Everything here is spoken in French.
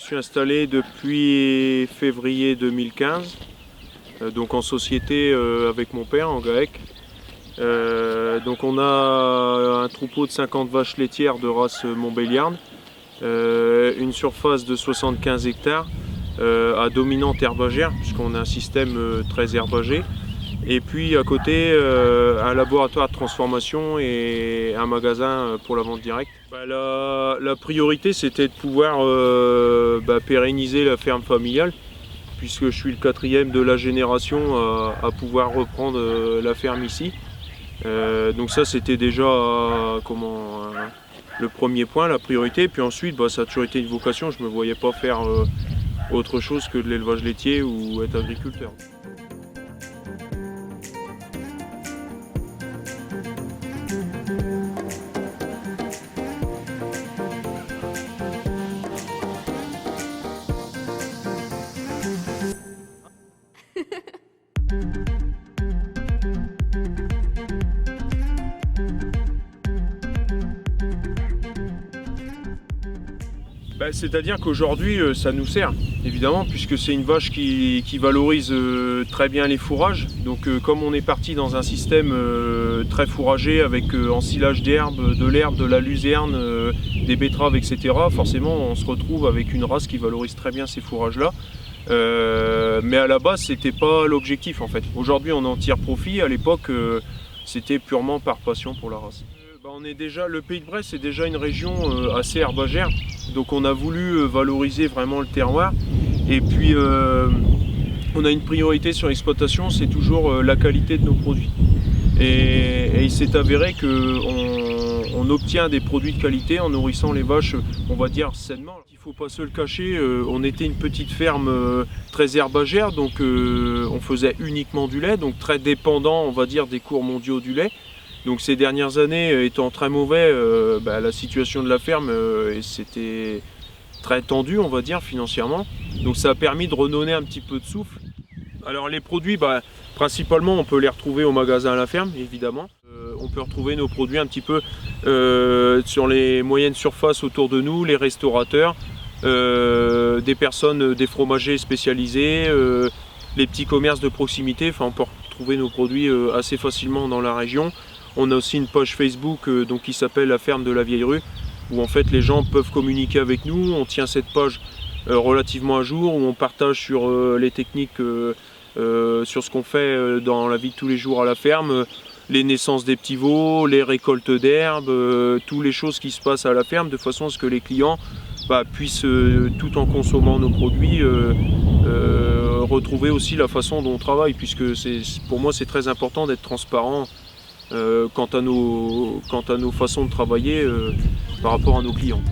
suis installé depuis février 2015, donc en société avec mon père en GAEC. Donc on a un troupeau de 50 vaches laitières de race Montbéliarde, une surface de 75 hectares à dominante herbagère, puisqu'on a un système très herbagé. Et puis à côté, un laboratoire de transformation et un magasin pour la vente directe. La priorité, c'était de pouvoir pérenniser la ferme familiale, puisque je suis le 4e de la génération à pouvoir reprendre la ferme ici. Donc ça, c'était déjà le premier point, la priorité. Puis ensuite, ça a toujours été une vocation. Je ne me voyais pas faire autre chose que de l'élevage laitier ou être agriculteur. C'est-à-dire qu'aujourd'hui, ça nous sert, évidemment, puisque c'est une vache qui valorise très bien les fourrages. Donc comme on est parti dans un système très fourragé, avec ensilage d'herbe, de l'herbe, de la luzerne, des betteraves, etc., forcément, on se retrouve avec une race qui valorise très bien ces fourrages-là. Mais à la base, c'était pas l'objectif, en fait. Aujourd'hui, on en tire profit. À l'époque, c'était purement par passion pour la race. Le Pays de Bresse est déjà une région assez herbagère, donc on a voulu valoriser vraiment le terroir. Et puis on a une priorité sur l'exploitation, c'est toujours la qualité de nos produits. Et il s'est avéré qu'on obtient des produits de qualité en nourrissant les vaches, on va dire, sainement. Il ne faut pas se le cacher, on était une petite ferme très herbagère, donc on faisait uniquement du lait, donc très dépendant, on va dire, des cours mondiaux du lait. Donc ces dernières années étant très mauvais, la situation de la ferme c'était très tendu, on va dire, financièrement. Donc ça a permis de redonner un petit peu de souffle. Alors les produits, principalement on peut les retrouver au magasin à la ferme, évidemment. On peut retrouver nos produits un petit peu sur les moyennes surfaces autour de nous, les restaurateurs, des personnes, des fromagers spécialisés, les petits commerces de proximité. Enfin, on peut retrouver nos produits assez facilement dans la région. On a aussi une page Facebook qui s'appelle La Ferme de la Vieille Rue, où en fait les gens peuvent communiquer avec nous. On tient cette page relativement à jour, où on partage sur les techniques, sur ce qu'on fait dans la vie de tous les jours à la ferme, les naissances des petits veaux, les récoltes d'herbes, toutes les choses qui se passent à la ferme, de façon à ce que les clients puissent, tout en consommant nos produits, retrouver aussi la façon dont on travaille, puisque pour moi c'est très important d'être transparent quant à nos façons de travailler par rapport à nos clients.